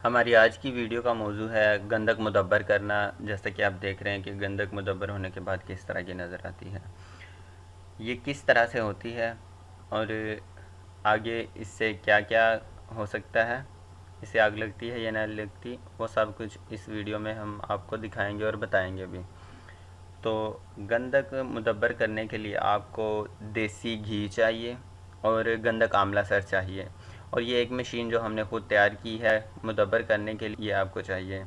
हमारी आज की वीडियो का मौजू है गंधक मुदब्बर करना। जैसा कि आप देख रहे हैं कि गंधक मुदब्बर होने के बाद किस तरह की नज़र आती है, ये किस तरह से होती है और आगे इससे क्या क्या हो सकता है, इसे आग लगती है या नहीं लगती, वो सब कुछ इस वीडियो में हम आपको दिखाएंगे और बताएंगे भी। तो गंधक मुदब्बर करने के लिए आपको देसी घी चाहिए और गंधक आंवला सर चाहिए, और ये एक मशीन जो हमने ख़ुद तैयार की है मुदब्बर करने के लिए आपको चाहिए।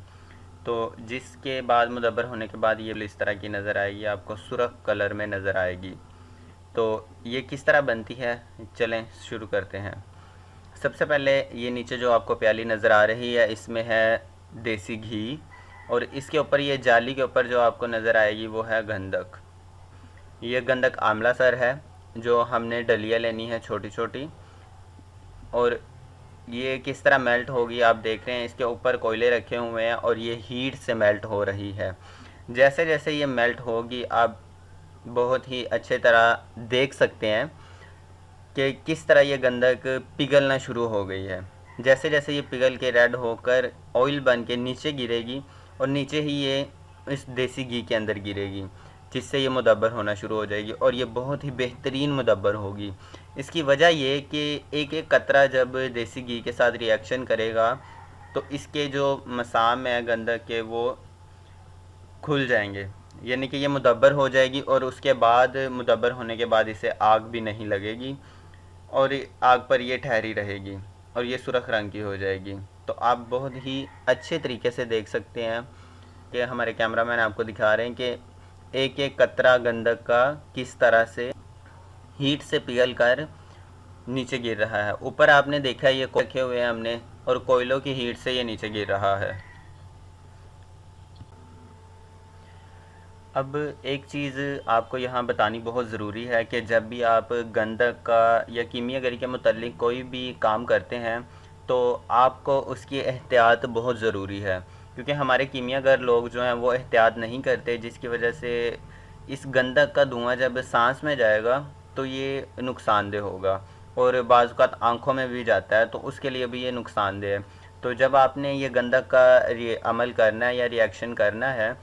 तो जिसके बाद मुदब्बर होने के बाद ये इस तरह की नज़र आएगी, आपको सुर्ख कलर में नज़र आएगी। तो ये किस तरह बनती है, चलें शुरू करते हैं। सबसे पहले ये नीचे जो आपको प्याली नज़र आ रही है, इसमें है देसी घी, और इसके ऊपर ये जाली के ऊपर जो आपको नज़र आएगी वो है गंधक। ये गंधक आंवला सर है जो हमने डलिया लेनी है छोटी छोटी, और ये किस तरह मेल्ट होगी आप देख रहे हैं। इसके ऊपर कोयले रखे हुए हैं और ये हीट से मेल्ट हो रही है। जैसे जैसे ये मेल्ट होगी आप बहुत ही अच्छे तरह देख सकते हैं कि किस तरह ये गंधक पिघलना शुरू हो गई है। जैसे जैसे ये पिघल के रेड होकर ऑयल बन के नीचे गिरेगी, और नीचे ही ये इस देसी घी के अंदर गिरेगी, जिससे ये मुदब्बर होना शुरू हो जाएगी, और ये बहुत ही बेहतरीन मुदब्बर होगी। इसकी वजह ये कि एक एक कतरा जब देसी घी के साथ रिएक्शन करेगा तो इसके जो मसाम है गंधक के वो खुल जाएंगे, यानी कि ये मुदब्बर हो जाएगी, और उसके बाद मुदब्बर होने के बाद इसे आग भी नहीं लगेगी और आग पर ये ठहरी रहेगी और ये सुर्ख रंग की हो जाएगी। तो आप बहुत ही अच्छे तरीके से देख सकते हैं कि हमारे कैमरामैन आपको दिखा रहे हैं कि एक एक कतरा गंधक का किस तरह से हीट से पिघल कर नीचे गिर रहा है। ऊपर आपने देखा ये रखे हुए हैं हमने, और कोयलों की हीट से ये नीचे गिर रहा है। अब एक चीज़ आपको यहाँ बतानी बहुत ज़रूरी है कि जब भी आप गंधक का या कीमियागरी के मुतल्लिक कोई भी काम करते हैं तो आपको उसकी एहतियात बहुत ज़रूरी है, क्योंकि हमारे कीमियागर लोग जो हैं वो एहतियात नहीं करते, जिसकी वजह से इस गंधक का धुआं जब सांस में जाएगा तो ये नुकसानदेह होगा, और बाज़ औक़ात आँखों में भी जाता है, तो उसके लिए भी ये नुकसानदेह है। तो जब आपने ये गंधक का अमल करना है या रिएक्शन करना है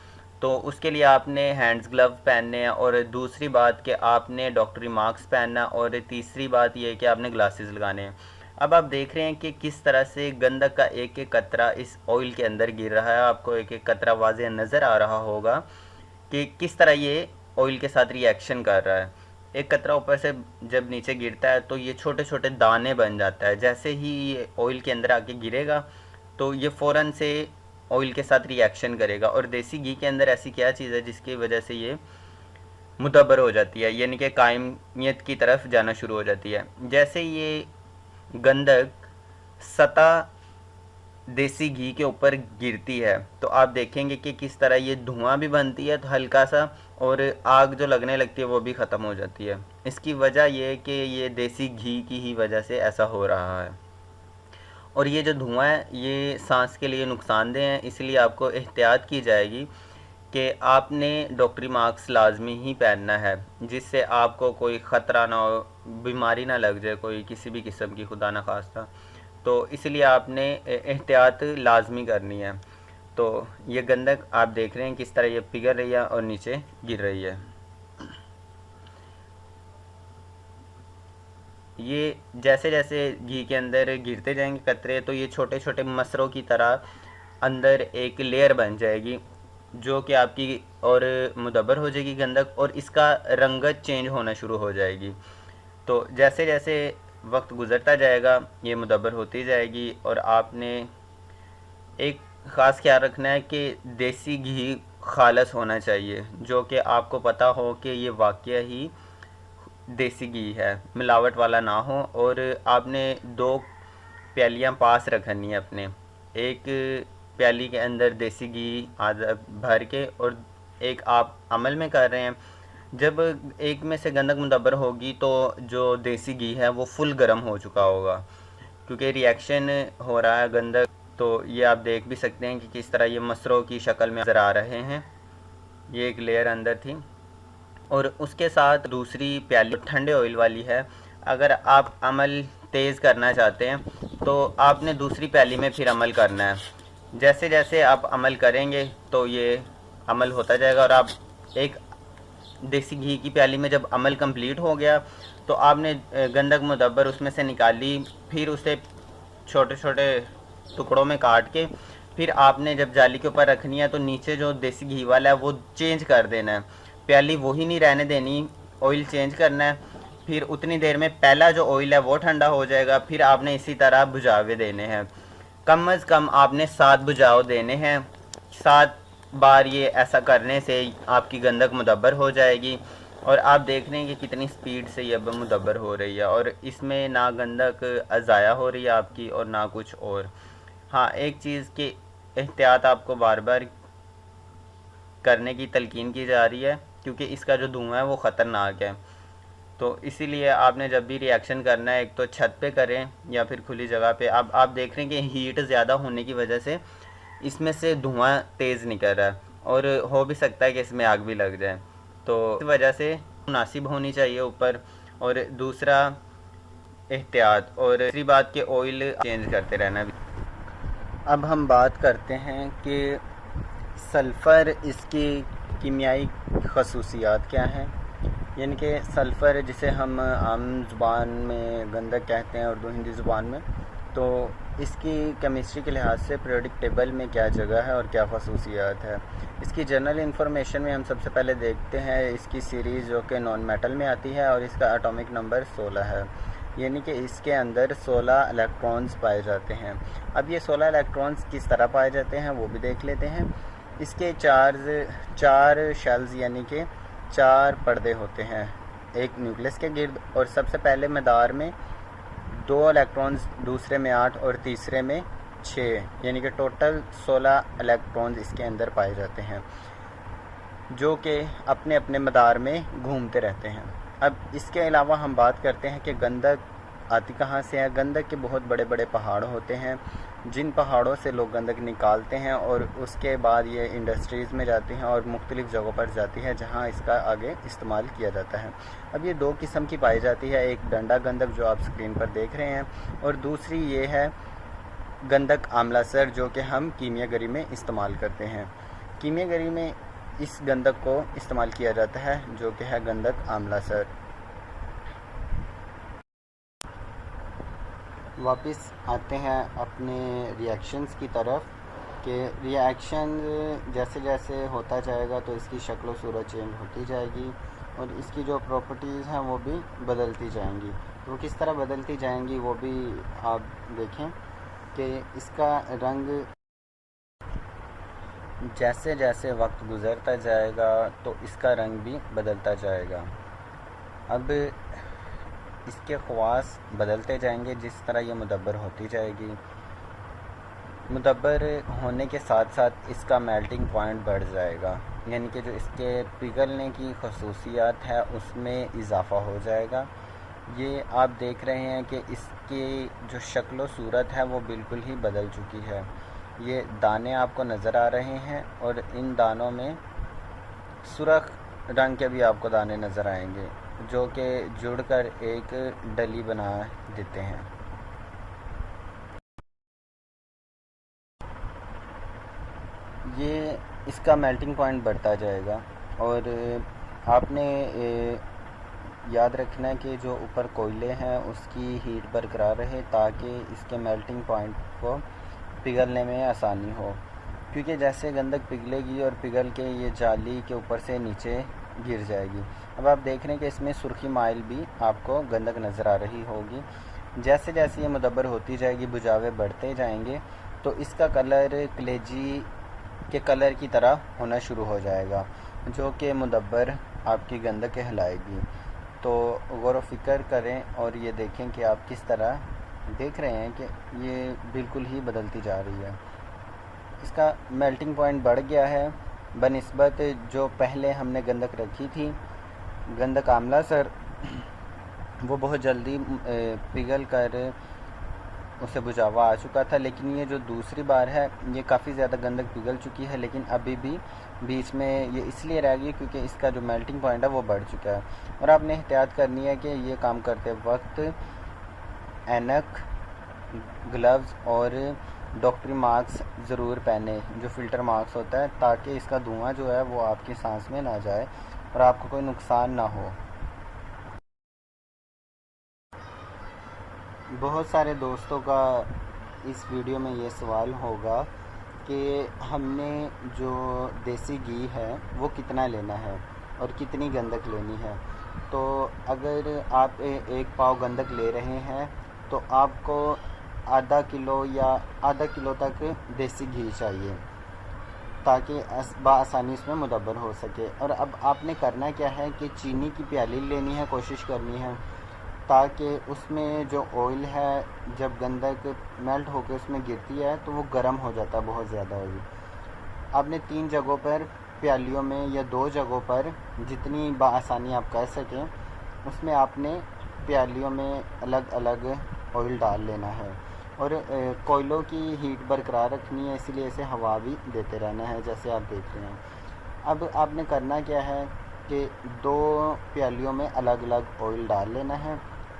तो उसके लिए आपने हैंड्स ग्लव पहनने हैं, और दूसरी बात कि आपने डॉक्टरी मास्क पहनना, और तीसरी बात यह कि आपने ग्लासेस लगाने हैं। अब आप देख रहे हैं कि किस तरह से गंधक का एक एक कतरा इस ऑयल के अंदर गिर रहा है। आपको एक एक कतरा वाज़ेह नज़र आ रहा होगा कि किस तरह ये ऑयल के साथ रिएक्शन कर रहा है। एक कतरा ऊपर से जब नीचे गिरता है तो ये छोटे छोटे दाने बन जाता है। जैसे ही ये ऑयल के अंदर आके गिरेगा तो ये फ़ौरन से ऑयल के साथ रिएक्शन करेगा, और देसी घी के अंदर ऐसी क्या चीज़ है जिसकी वजह से ये मुदब्बर हो जाती है, यानी कि कायमियत की तरफ जाना शुरू हो जाती है। जैसे ये गंधक सतह देसी घी के ऊपर गिरती है तो आप देखेंगे कि किस तरह ये धुआं भी बनती है तो हल्का सा, और आग जो लगने लगती है वो भी ख़त्म हो जाती है। इसकी वजह ये है कि ये देसी घी की ही वजह से ऐसा हो रहा है। और ये जो धुआं है ये सांस के लिए नुकसानदेह है, इसलिए आपको एहतियात की जाएगी कि आपने डॉक्टरी मास्क लाजमी ही पहनना है, जिससे आपको कोई ख़तरा ना हो, बीमारी ना लग जाए कोई किसी भी किस्म की, खुदा न खास्ता। तो इसलिए आपने एहतियात लाजमी करनी है। तो ये गंधक आप देख रहे हैं किस तरह ये पिघल रही है और नीचे गिर रही है। ये जैसे जैसे घी के अंदर गिरते जाएंगे कतरे तो ये छोटे छोटे मसरों की तरह अंदर एक लेयर बन जाएगी, जो कि आपकी और मुदब्बर हो जाएगी गंधक, और इसका रंगत चेंज होना शुरू हो जाएगी। तो जैसे जैसे वक्त गुज़रता जाएगा ये मुदब्बर होती जाएगी, और आपने एक ख़ास ख्याल रखना है कि देसी घी खालस होना चाहिए, जो कि आपको पता हो कि ये वाकई ही देसी घी है, मिलावट वाला ना हो। और आपने 2 प्यालियाँ पास रखनी है अपने, एक प्याली के अंदर देसी घी आधा भर के, और एक आप अमल में कर रहे हैं। जब एक में से गंधक मुदब्बर होगी तो जो देसी घी है वो फुल गर्म हो चुका होगा, क्योंकि रिएक्शन हो रहा है गंधक। तो ये आप देख भी सकते हैं कि किस तरह ये मसरों की शक्ल में नज़र आ रहे हैं। ये एक लेयर अंदर थी, और उसके साथ दूसरी प्याली ठंडे ऑयल वाली है। अगर आप अमल तेज़ करना चाहते हैं तो आपने दूसरी प्याली में फिर अमल करना है। जैसे जैसे आप अमल करेंगे तो ये अमल होता जाएगा, और आप एक देसी घी की प्याली में जब अमल कंप्लीट हो गया तो आपने गंधक मुदब्बर उसमें से निकाली, फिर उसे छोटे छोटे टुकड़ों में काट के फिर आपने जब जाली के ऊपर रखनी है तो नीचे जो देसी घी वाला है वो चेंज कर देना है, प्याली वही नहीं रहने देनी, ऑयल चेंज करना है। फिर उतनी देर में पहला जो ऑयल है वो ठंडा हो जाएगा, फिर आपने इसी तरह बुझावे देने हैं। कम अज़ कम आपने 7 बुझाव देने हैं। 7 बार ये ऐसा करने से आपकी गंधक मुदब्बर हो जाएगी, और आप देख रहे हैं कि कितनी स्पीड से ये अब मुदब्बर हो रही है, और इसमें ना गंधक ज़ाया हो रही है आपकी और ना कुछ और। हाँ, एक चीज़ की एहतियात आपको बार बार करने की तलकीन की जा रही है, क्योंकि इसका जो धुआं है वो ख़तरनाक है। तो इसीलिए आपने जब भी रिएक्शन करना है, एक तो छत पे करें या फिर खुली जगह पे। अब आप देख रहे हैं कि हीट ज़्यादा होने की वजह से इसमें से धुआं तेज़ निकल रहा है, और हो भी सकता है कि इसमें आग भी लग जाए। तो इस वजह से मुनासिब होनी चाहिए ऊपर। और दूसरा एहतियात, और तीसरी बात कि ऑयल चेंज करते रहना। अब हम बात करते हैं कि सल्फ़र, इसकी कीमियाई खसूसियात क्या हैं। यानी कि सल्फ़र जिसे हम आम ज़ुबान में गंधक कहते हैं, उर्दू हिंदी ज़ुबान में, तो इसकी केमिस्ट्री के लिहाज से पीरियोडिक टेबल में क्या जगह है और क्या खसूसियात है। इसकी जनरल इन्फॉर्मेशन में हम सबसे पहले देखते हैं इसकी सीरीज़ जो कि नॉन मेटल में आती है, और इसका एटॉमिक नंबर 16 है। यानी कि इसके अंदर 16 इलेक्ट्रॉन्स पाए जाते हैं। अब ये 16 इलेक्ट्रॉन्स किस तरह पाए जाते हैं वो भी देख लेते हैं। इसके चार शेल्स यानी कि 4 पर्दे होते हैं एक न्यूक्लियस के गिर्द, और सबसे पहले मदार में 2 इलेक्ट्रॉन्स, दूसरे में 8 और तीसरे में 6, यानी कि टोटल 16 इलेक्ट्रॉन्स इसके अंदर पाए जाते हैं, जो कि अपने अपने मदार में घूमते रहते हैं। अब इसके अलावा हम बात करते हैं कि गंधक आती कहाँ से है। गंधक के बहुत बड़े बड़े पहाड़ होते हैं, जिन पहाड़ों से लोग गंधक निकालते हैं, और उसके बाद ये इंडस्ट्रीज़ में जाती हैं और मुख्तलिफ़ जगहों पर जाती है जहाँ इसका आगे इस्तेमाल किया जाता है। अब ये 2 किस्म की पाई जाती है, एक डंडा गंधक जो आप स्क्रीन पर देख रहे हैं, और दूसरी ये है गंधक आमलासर जो कि हम कीमियागरी में इस्तेमाल करते हैं। कीमियागरी में इस गंधक को इस्तेमाल किया जाता है जो कि है गंधक आमलासर। वापस आते हैं अपने रिएक्शंस की तरफ, कि रिएक्शन जैसे जैसे होता जाएगा तो इसकी शक्ल व सूरत चेंज होती जाएगी, और इसकी जो प्रॉपर्टीज़ हैं वो भी बदलती जाएंगी। तो किस तरह बदलती जाएंगी वो भी आप देखें कि इसका रंग जैसे जैसे वक्त गुज़रता जाएगा तो इसका रंग भी बदलता जाएगा। अब इसके ख़वास बदलते जाएंगे जिस तरह ये मुदब्बर होती जाएगी। मुदब्बर होने के साथ साथ इसका मेल्टिंग पॉइंट बढ़ जाएगा, यानी कि जो इसके पिघलने की खसूसियात है उसमें इजाफ़ा हो जाएगा। ये आप देख रहे हैं कि इसकी जो शक्ल व सूरत है वो बिल्कुल ही बदल चुकी है। ये दाने आपको नज़र आ रहे हैं, और इन दानों में सुर्ख रंग के भी आपको दाने नज़र आएंगे जो कि जुड़कर एक डली बना देते हैं। ये इसका मेल्टिंग पॉइंट बढ़ता जाएगा, और आपने याद रखना है कि जो ऊपर कोयले हैं उसकी हीट बरकरार रहे ताकि इसके मेल्टिंग पॉइंट को पिघलने में आसानी हो, क्योंकि जैसे गंधक पिघलेगी और पिघल के ये जाली के ऊपर से नीचे गिर जाएगी। अब आप देख रहे हैं कि इसमें सुर्खी माइल भी आपको गंधक नज़र आ रही होगी। जैसे जैसे ये मुदब्बर होती जाएगी, बुझावे बढ़ते जाएंगे, तो इसका कलर कलेजी के कलर की तरह होना शुरू हो जाएगा, जो कि मुदब्बर आपकी गंधक कहलाएगी। तो गौर व फिक्र करें और ये देखें कि आप किस तरह देख रहे हैं कि ये बिल्कुल ही बदलती जा रही है। इसका मेल्टिंग पॉइंट बढ़ गया है बनिस्बत जो पहले हमने गंधक रखी थी, गंधक आमलासर, वो बहुत जल्दी पिघल कर उसे बुझावा आ चुका था। लेकिन ये जो दूसरी बार है ये काफ़ी ज़्यादा गंधक पिघल चुकी है, लेकिन अभी भी बीच में ये इसलिए रह गई क्योंकि इसका जो मेल्टिंग पॉइंट है वो बढ़ चुका है। और आपने एहतियात करनी है कि ये काम करते वक्त ऐनक, ग्लव्स और डॉक्टरी मास्क ज़रूर पहने, जो फ़िल्टर मास्क होता है, ताकि इसका धुआं जो है वो आपकी सांस में ना जाए और आपको कोई नुकसान ना हो। बहुत सारे दोस्तों का इस वीडियो में ये सवाल होगा कि हमने जो देसी घी है वो कितना लेना है और कितनी गंधक लेनी है। तो अगर आप एक पाव गंधक ले रहे हैं तो आपको आधा किलो या आधा किलो तक देसी घी चाहिए, ताकि आसानी इसमें मुदब्बर हो सके। और अब आपने करना क्या है कि चीनी की प्याली लेनी है, कोशिश करनी है ताकि उसमें जो ऑयल है जब गंधक मेल्ट होकर उसमें गिरती है तो वो गर्म हो जाता है बहुत ज़्यादा ऑयल। आपने 3 जगहों पर प्यालियों में या 2 जगहों पर जितनी आसानी आप कर सकें उसमें आपने प्यालियों में अलग अलग ऑयल डाल लेना है। और कोयलों की हीट बरकरार रखनी है, इसीलिए इसे हवा भी देते रहना है, जैसे आप देख रहे हैं। अब आपने करना क्या है कि 2 प्यालियों में अलग अलग ऑयल डाल लेना है।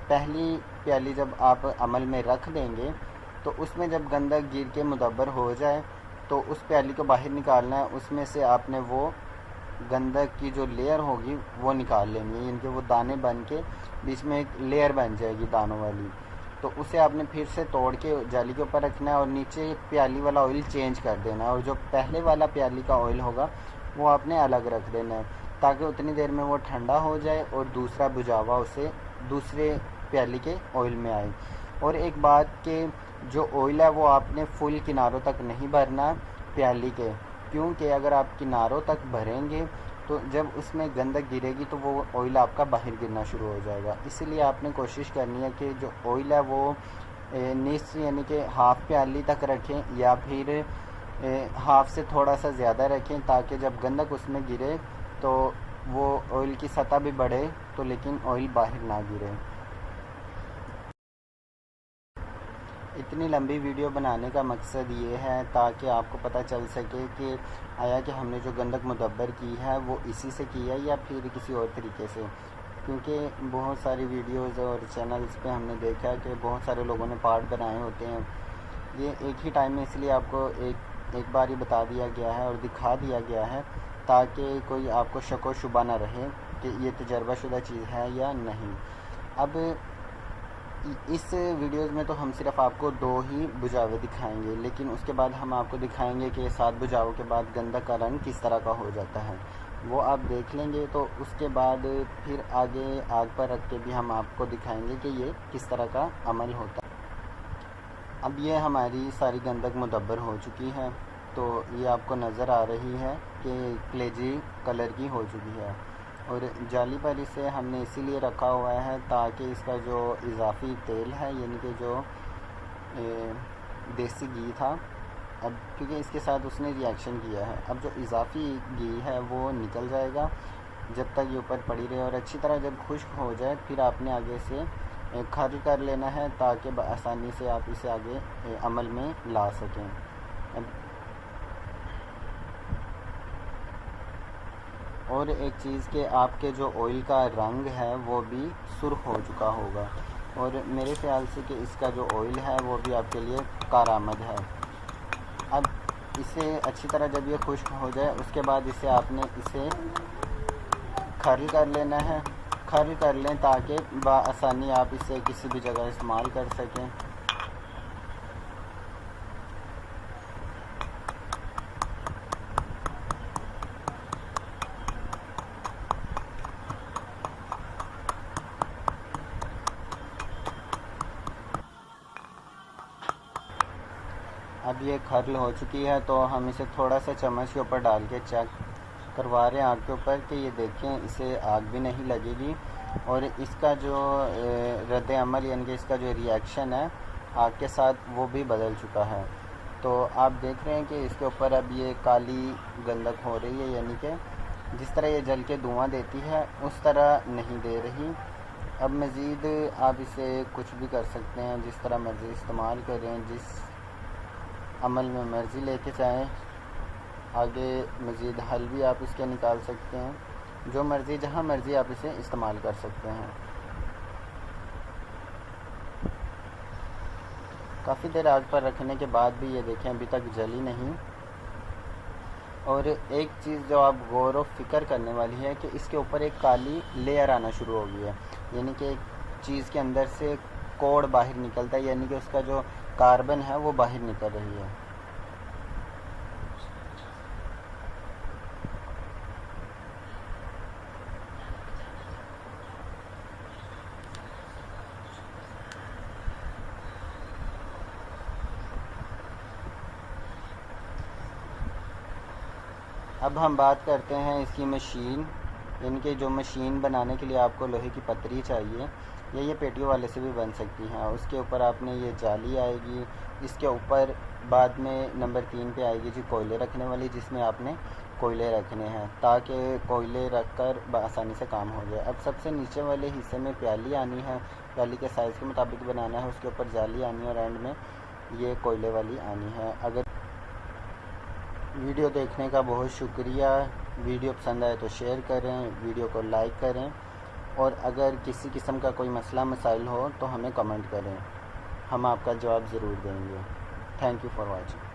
पहली प्याली जब आप अमल में रख देंगे तो उसमें जब गंधक गिर के मुदब्बर हो जाए तो उस प्याली को बाहर निकालना है। उसमें से आपने वो गंधक की जो लेयर होगी वो निकाल लेनी है, इनके वो दाने बन के बीच में एक लेयर बन जाएगी दानों वाली। तो उसे आपने फिर से तोड़ के जाली के ऊपर रखना है और नीचे प्याली वाला ऑयल चेंज कर देना है, और जो पहले वाला प्याली का ऑयल होगा वो आपने अलग रख देना है, ताकि उतनी देर में वो ठंडा हो जाए और दूसरा बुझावा उसे दूसरे प्याली के ऑयल में आए। और एक बात कि जो ऑयल है वो आपने फुल किनारों तक नहीं भरना प्याली के, क्योंकि अगर आप किनारों तक भरेंगे तो जब उसमें गंधक गिरेगी तो वो ऑयल आपका बाहर गिरना शुरू हो जाएगा। इसीलिए आपने कोशिश करनी है कि जो ऑयल है वो निस यानी कि हाफ़ प्याली तक रखें या फिर हाफ़ से थोड़ा सा ज़्यादा रखें, ताकि जब गंधक उसमें गिरे तो वो ऑयल की सतह भी बढ़े तो लेकिन ऑयल बाहर ना गिरे। इतनी लंबी वीडियो बनाने का मकसद ये है ताकि आपको पता चल सके कि आया कि हमने जो गंधक मुदब्बर की है वो इसी से की है या फिर किसी और तरीके से। क्योंकि बहुत सारी वीडियोस और चैनल्स पे हमने देखा है कि बहुत सारे लोगों ने पार्ट बनाए होते हैं। ये एक ही टाइम में इसलिए आपको एक बार ही बता दिया गया है और दिखा दिया गया है ताकि कोई आपको शक व शुबा ना रहे कि ये तजर्बाशुदा चीज़ है या नहीं। अब इस वीडियोज़ में तो हम सिर्फ आपको 2 ही बुझावे दिखाएंगे, लेकिन उसके बाद हम आपको दिखाएंगे कि 7 बुझावों के बाद गंधक का रंग किस तरह का हो जाता है, वो आप देख लेंगे। तो उसके बाद फिर आगे आग पर रख के भी हम आपको दिखाएंगे कि ये किस तरह का अमल होता है। अब ये हमारी सारी गंधक मुदब्बर हो चुकी है, तो ये आपको नज़र आ रही है कि कलेजी कलर की हो चुकी है। और जाली पर इसे हमने इसीलिए रखा हुआ है ताकि इसका जो इजाफ़ी तेल है यानी कि जो देसी घी था, अब क्योंकि इसके साथ उसने रिएक्शन किया है, अब जो इजाफ़ी घी है वो निकल जाएगा जब तक ये ऊपर पड़ी रहे। और अच्छी तरह जब खुश्क हो जाए फिर आपने आगे से खाली कर लेना है ताकि आसानी से आप इसे आगे अमल में ला सकें। और एक चीज़ कि आपके जो ऑयल का रंग है वो भी सुर्ख हो चुका होगा, और मेरे ख्याल से कि इसका जो ऑयल है वो भी आपके लिए कारआमद है। अब इसे अच्छी तरह जब ये खुश्क हो जाए उसके बाद इसे आपने इसे खर्ल कर लेना है। खर्ल कर लें ताकि बआसानी आप इसे किसी भी जगह इस्तेमाल कर सकें। अब ये खर्ल हो चुकी है तो हम इसे थोड़ा सा चम्मच के ऊपर डाल के चेक करवा रहे हैं आग के ऊपर कि ये देखें इसे आग भी नहीं लगेगी, और इसका जो रद्द अमल यानी कि इसका जो रिएक्शन है आग के साथ वो भी बदल चुका है। तो आप देख रहे हैं कि इसके ऊपर अब ये काली गंधक हो रही है, यानी कि जिस तरह ये जल के धुआं देती है उस तरह नहीं दे रही। अब मज़ीद आप इसे कुछ भी कर सकते हैं, जिस तरह मर्ज़ी इस्तेमाल करें, जिस अमल में मर्ज़ी लेके चाहें। आगे मज़ीद हल भी आप इसके निकाल सकते हैं, जो मर्ज़ी जहाँ मर्ज़ी आप इसे इस्तेमाल कर सकते हैं। काफ़ी देर आग पर रखने के बाद भी ये देखें अभी तक जली नहीं। और एक चीज़ जो आप गौर व फिक्र करने वाली है कि इसके ऊपर एक काली लेयर आना शुरू हो गई है, यानी कि एक चीज़ के अंदर से कोड बाहर निकलता है, यानी कि उसका जो कार्बन है वो बाहर निकल रही है। अब हम बात करते हैं इसकी मशीन, यानी कि जो मशीन बनाने के लिए आपको लोहे की पतरी चाहिए, ये पेटियों वाले से भी बन सकती हैं। उसके ऊपर आपने ये जाली आएगी, इसके ऊपर बाद में नंबर 3 पे आएगी जी कोयले रखने वाली, जिसमें आपने कोयले रखने हैं ताकि कोयले रख कर आसानी से काम हो जाए। अब सबसे नीचे वाले हिस्से में प्याली आनी है, प्याली के साइज़ के मुताबिक बनाना है, उसके ऊपर जाली आनी है और एंड में ये कोयले वाली आनी है। अगर वीडियो देखने का बहुत शुक्रिया। वीडियो पसंद आए तो शेयर करें, वीडियो को लाइक करें, और अगर किसी किस्म का कोई मसला मसाइल हो तो हमें कमेंट करें, हम आपका जवाब ज़रूर देंगे। Thank you for watching.